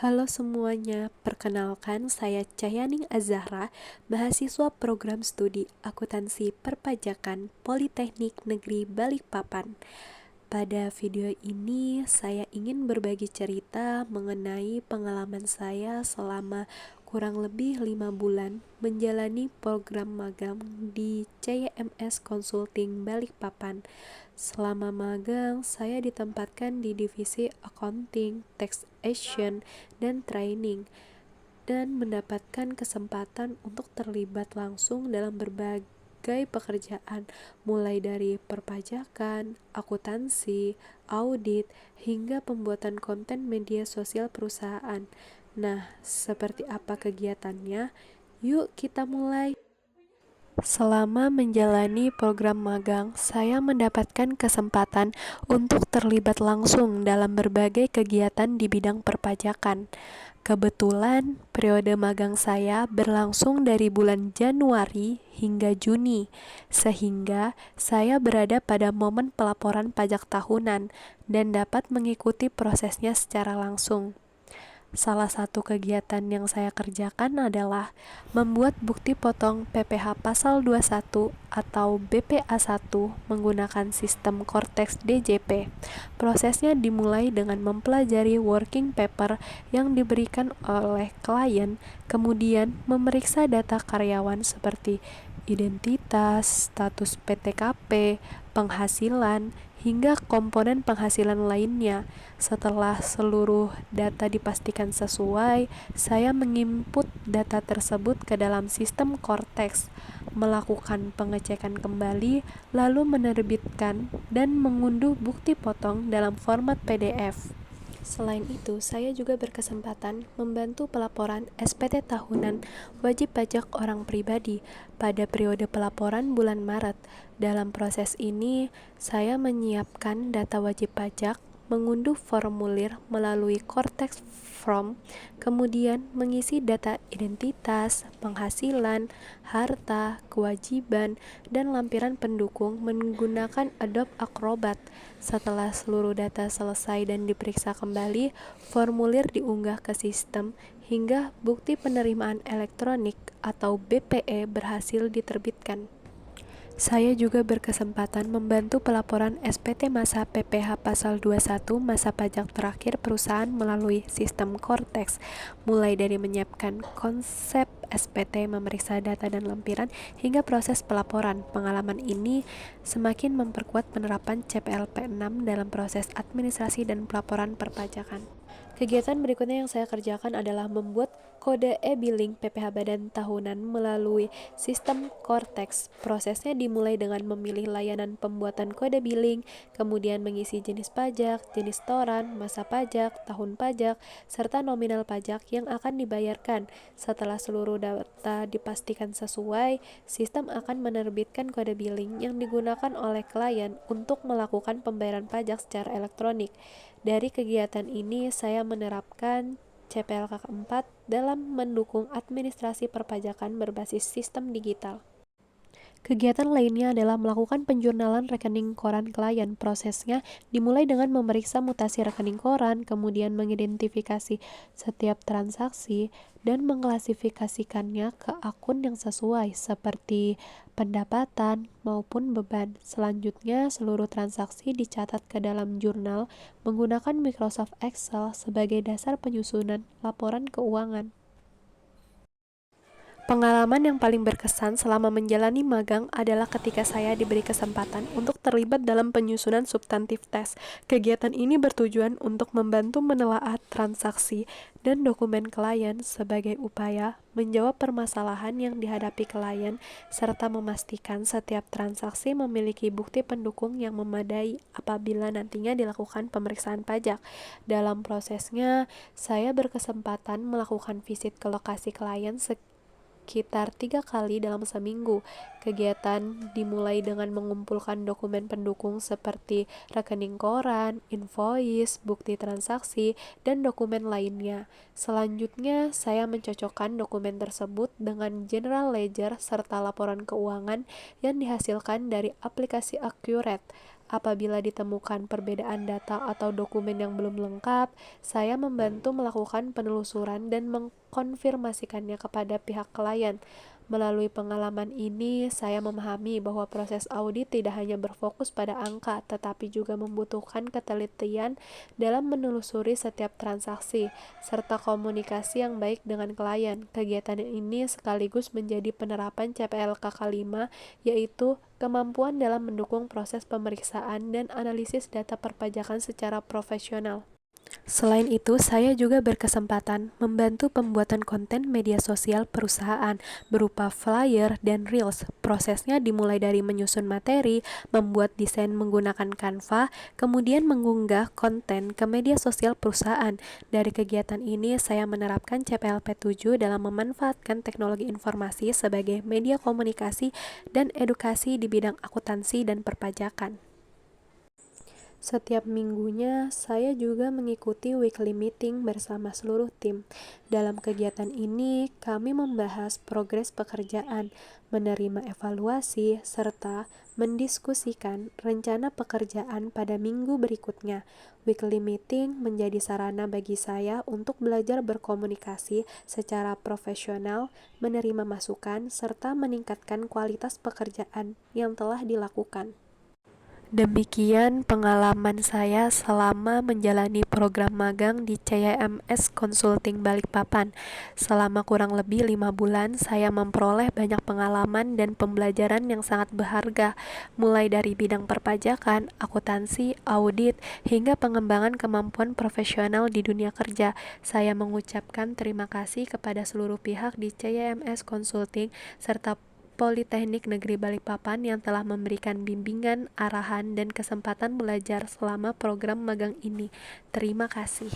Halo semuanya, perkenalkan saya Cahyaning Azahra, mahasiswa program studi akuntansi perpajakan Politeknik Negeri Balikpapan. Pada video ini, saya ingin berbagi cerita mengenai pengalaman saya selama kurang lebih 5 bulan menjalani program magang di CYMS Consulting Balikpapan. Selama magang, saya ditempatkan di divisi accounting, taxation, dan training, dan mendapatkan kesempatan untuk terlibat langsung dalam berbagai pekerjaan, mulai dari perpajakan, akuntansi, audit, hingga pembuatan konten media sosial perusahaan. Nah, seperti apa kegiatannya? Yuk kita mulai. Selama menjalani program magang, saya mendapatkan kesempatan untuk terlibat langsung dalam berbagai kegiatan di bidang perpajakan. Kebetulan, periode magang saya berlangsung dari bulan Januari hingga Juni, sehingga saya berada pada momen pelaporan pajak tahunan dan dapat mengikuti prosesnya secara langsung. Salah satu kegiatan yang saya kerjakan adalah membuat bukti potong PPh pasal 21 atau BPA1 menggunakan sistem Cortex DJP. Prosesnya dimulai dengan mempelajari working paper yang diberikan oleh klien, kemudian memeriksa data karyawan seperti identitas, status PTKP, penghasilan, hingga komponen penghasilan lainnya. Setelah seluruh data dipastikan sesuai, saya menginput data tersebut ke dalam sistem Cortex, melakukan pengecekan kembali, lalu menerbitkan dan mengunduh bukti potong dalam format PDF. Selain itu, saya juga berkesempatan membantu pelaporan SPT tahunan wajib pajak orang pribadi pada periode pelaporan bulan Maret. Dalam proses ini, saya menyiapkan data wajib pajak, mengunduh formulir melalui Cortex Form, kemudian mengisi data identitas, penghasilan, harta, kewajiban, dan lampiran pendukung menggunakan Adobe Acrobat. Setelah seluruh data selesai dan diperiksa kembali, formulir diunggah ke sistem hingga bukti penerimaan elektronik atau BPE berhasil diterbitkan. Saya juga berkesempatan membantu pelaporan SPT masa PPh pasal 21 masa pajak terakhir perusahaan melalui sistem Cortex, mulai dari menyiapkan konsep SPT, memeriksa data dan lampiran, hingga proses pelaporan. Pengalaman ini semakin memperkuat penerapan CPLP 6 dalam proses administrasi dan pelaporan perpajakan. Kegiatan berikutnya yang saya kerjakan adalah membuat kode e-billing PPh badan tahunan melalui sistem Cortex. Prosesnya dimulai dengan memilih layanan pembuatan kode billing, kemudian mengisi jenis pajak, jenis toran, masa pajak, tahun pajak, serta nominal pajak yang akan dibayarkan. Setelah seluruh data dipastikan sesuai, sistem akan menerbitkan kode billing yang digunakan oleh klien untuk melakukan pembayaran pajak secara elektronik. Dari kegiatan ini, saya menerapkan CPLK keempat dalam mendukung administrasi perpajakan berbasis sistem digital. Kegiatan lainnya adalah melakukan penjurnalan rekening koran klien. Prosesnya dimulai dengan memeriksa mutasi rekening koran, kemudian mengidentifikasi setiap transaksi, dan mengklasifikasikannya ke akun yang sesuai, seperti pendapatan maupun beban. Selanjutnya, seluruh transaksi dicatat ke dalam jurnal menggunakan Microsoft Excel sebagai dasar penyusunan laporan keuangan. Pengalaman yang paling berkesan selama menjalani magang adalah ketika saya diberi kesempatan untuk terlibat dalam penyusunan substantif tes. Kegiatan ini bertujuan untuk membantu menelaah transaksi dan dokumen klien sebagai upaya menjawab permasalahan yang dihadapi klien serta memastikan setiap transaksi memiliki bukti pendukung yang memadai apabila nantinya dilakukan pemeriksaan pajak. Dalam prosesnya, saya berkesempatan melakukan visit ke lokasi klien sekitar 3 kali dalam seminggu. Kegiatan dimulai dengan mengumpulkan dokumen pendukung seperti rekening koran, invoice, bukti transaksi, dan dokumen lainnya. Selanjutnya, saya mencocokkan dokumen tersebut dengan general ledger serta laporan keuangan yang dihasilkan dari aplikasi Accurate. Apabila ditemukan perbedaan data atau dokumen yang belum lengkap, saya membantu melakukan penelusuran dan mengkonfirmasikannya kepada pihak klien. Melalui pengalaman ini, saya memahami bahwa proses audit tidak hanya berfokus pada angka, tetapi juga membutuhkan ketelitian dalam menelusuri setiap transaksi, serta komunikasi yang baik dengan klien. Kegiatan ini sekaligus menjadi penerapan CPLKK 5, yaitu kemampuan dalam mendukung proses pemeriksaan dan analisis data perpajakan secara profesional. Selain itu, saya juga berkesempatan membantu pembuatan konten media sosial perusahaan berupa flyer dan reels. Prosesnya dimulai dari menyusun materi, membuat desain menggunakan Canva, kemudian mengunggah konten ke media sosial perusahaan. Dari kegiatan ini, saya menerapkan CPLP 7 dalam memanfaatkan teknologi informasi sebagai media komunikasi dan edukasi di bidang akuntansi dan perpajakan. Setiap minggunya, saya juga mengikuti weekly meeting bersama seluruh tim. Dalam kegiatan ini, kami membahas progres pekerjaan, menerima evaluasi, serta mendiskusikan rencana pekerjaan pada minggu berikutnya. Weekly meeting menjadi sarana bagi saya untuk belajar berkomunikasi secara profesional, menerima masukan, serta meningkatkan kualitas pekerjaan yang telah dilakukan. Demikian pengalaman saya selama menjalani program magang di CYMS Consulting Balikpapan. Selama kurang lebih 5 bulan, saya memperoleh banyak pengalaman dan pembelajaran yang sangat berharga, mulai dari bidang perpajakan, akuntansi, audit, hingga pengembangan kemampuan profesional di dunia kerja. Saya mengucapkan terima kasih kepada seluruh pihak di CYMS Consulting serta Politeknik Negeri Balikpapan yang telah memberikan bimbingan, arahan, dan kesempatan belajar selama program magang ini. Terima kasih.